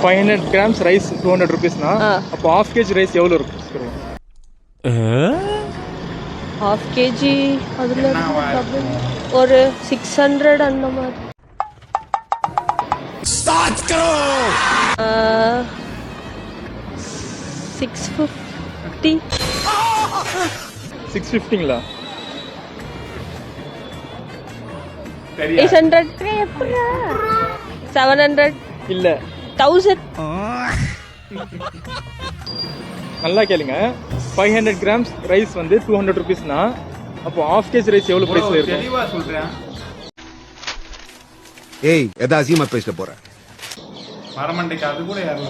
500 grams rice 200 rupeesனா அப்போ half kg rice எவ்வளவு இருக்கும்? half kg அதுல ஒரு 600 அந்த மாதிரி. ஸ்டார்ட் கரோ. 650. 650ங்களா? 800. 700 இல்ல 1000. நல்லா கேளுங்க. 500 grams ரைஸ் வந்து 200 rupeesனா அப்போ half kg ரைஸ் எவ்வளவு பிரைஸ்ல இருக்கும்? தெளிவா சொல்றேன். ஏய் எதா அசியமா பேச போற? மரமண்டைக்கு அது கூட ஏறல.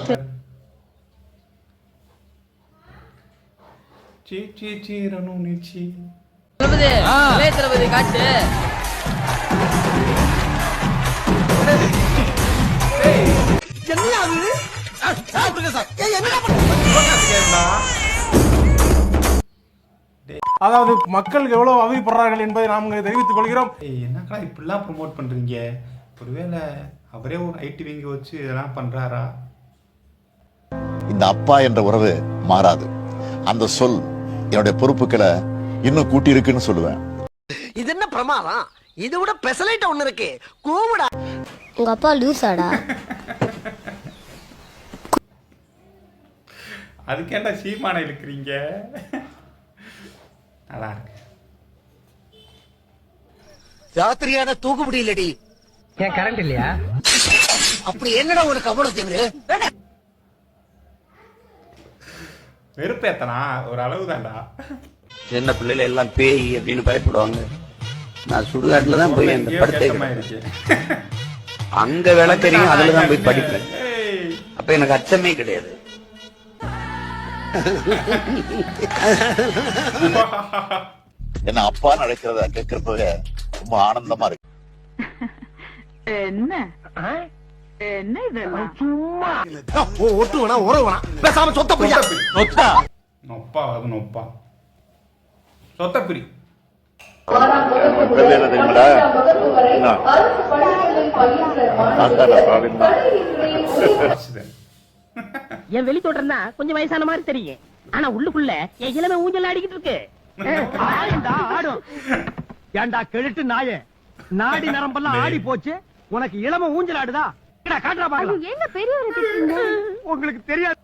சீ சீ சீரனு நிச்சி. தளபதி காட்டு. அதாவது மக்கள் எவ்வளவு அவதிப்படுறார்கள் என்பதை நாம் தெரிவித்துக் கொள்கிறோம். என்னக்கா இப்படிலாம் ப்ரொமோட் பண்றீங்க? ஒருவேளை அவரே ஒரு ஐடி விங்க வச்சு இதெல்லாம் பண்றாரா? இந்த அப்பா என்ற உறவு மாறாது. அந்த சொல் என்னுடைய பொறுப்புகளை இன்னும் கூட்டி இருக்குன்னு சொல்லுவேன். இது என்ன பிரமாதம்? இது விட பெசலைட் ஒண்ணு இருக்கு. கூவுடா. உங்க அப்பா லூசாடா? அதுக்கேண்டா சீமான இழுக்கிறீங்க? நல்லா இருக்கு. ராத்திரியான தூக்க முடியலடி. ஏன் கரண்ட் இல்லையா? அப்படி என்னடா ஒரு கவலை வெறுப்பேத்தனா ஒரு அளவு தான்டா. சின்ன பிள்ளைல எல்லாம் பேய் அப்படின்னு பயப்படுவாங்க. நான் சுடுகாட்டுல தான் போய் அந்த படத்தை அங்க விளக்கறியும் அதுலதான் போய் படிப்பேன். அப்ப எனக்கு அச்சமே கிடையாது. என்ன அப்பா நடக்கிறத கேட்கறப்ப ரொம்ப ஆனந்தமா இருக்கு. என்ன என்ன இதெல்லாம் சும்மா ஒட்டு வேணா உறவு வேணா பேசாம சொத்த புரியா? சொத்தா நொப்பா அது நொப்பா சொத்த புரி. என்ன தெரியுமாடா? என் வெளி தோற்றம்னா கொஞ்சம் வயசான மாதிரி தெரியும். ஆனா உள்ளுக்குள்ள என் இளமை ஊஞ்சல் ஆடிக்கிட்டு இருக்கு. ஆடும். ஏண்டா கெழுட்டு நாயே, நாடி நரம்பெல்லாம் ஆடி போச்சு. உனக்கு இளமை ஊஞ்சல் ஆடுதா? காட்டுறா பாக்கலாம். உங்களுக்கு தெரியாது.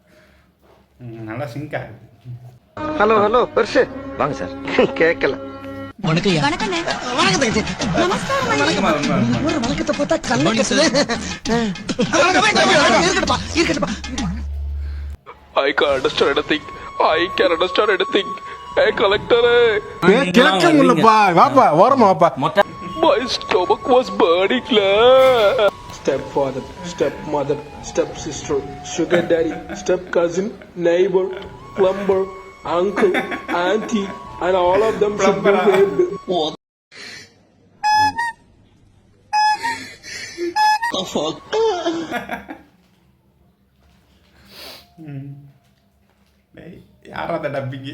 நல்லா சிங்க் ஆகுது. ஹலோ ஹலோ பெருசு வாங்க சார். கேட்கல. வணக்கத்தை பார்த்தா கண்ணு கட்டுது. I can't understand anything. I can understand anything. Hey, collector. கிழக்க முள்ளப்பா, வாப்பா, ஓரமா வாப்பா. My stomach was burning. Stepfather, stepmother, stepsister, sugar daddy, step cousin, neighbor, plumber, uncle, auntie, and all of them should be raped. What the fuck? யாரா அந்த டப்பிங்க?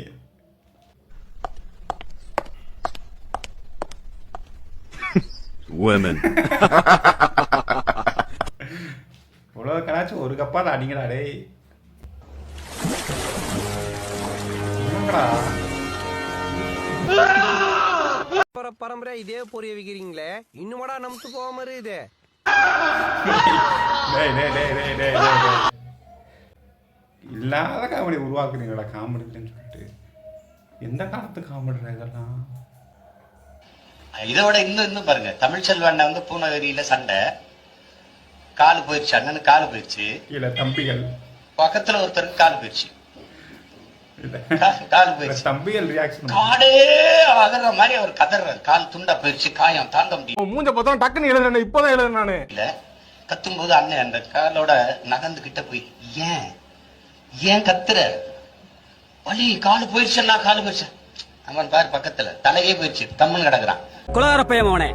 women. இவ்வளவு கலாச்சும் ஒரு கப்பா தான் அடிங்கடா டேய். பரம்பரை இதே பொரிய வைக்கிறீங்களே, இன்னுமாடா நமக்கு போகாம இருக்குது. இல்லாத காமெடி உருவாக்குறீங்களா? காமெடின்னு சொல்லிட்டு எந்த காலத்து காமெடி இதெல்லாம்? இதோட இன்னும் பாருங்க, தமிழ் செல்வண்ண வந்து பூநகரியில சண்டை, காலு போயிடுச்சு, அண்ணனுக்கு காலு போயிடுச்சு. இல்ல தம்பிகள் பக்கத்துல ஒருத்தருக்கு காலு போயிடுச்சு. கால் போயிடுச்சு. தம்பிகள் ரியாக்ஷன் காடே ஆகுற மாதிரி அவர் கதறாரு. கால் துண்டா போயிடுச்சு, காயம் தாங்க முடியும். மூஞ்ச பார்த்தா டக்குன்னு எழுதுறேன். இப்பதான் எழுதுறேன் நானு. இல்ல கத்தும்போது அண்ணன் அந்த காலோட நகர்ந்து கிட்ட போய் ஏன் கத்துற? வலி காலு போயிடுச்சுன்னா காலு போயிடுச்சு. அவன் பாரு பக்கத்துல தலையே போயிடுச்சு, தம்மன் கிடக்குறான். குலகார பையன் அவனே,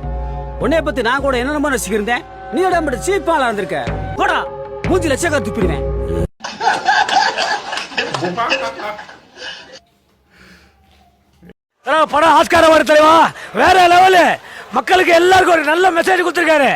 உன்னைய பத்தி நான் கூட என்ன ரசிக்கிறேன். நீ உடம்பு சீப்பாலா இருந்திருக்க. போடா மூஞ்சி லட்சக்கா துப்பிடுவேன். படம் ஆஸ்கார் அவார்டு தலைவா வேற லெவலு. மக்களுக்கு எல்லாருக்கும் ஒரு நல்ல மெசேஜ் கொடுத்திருக்காரு.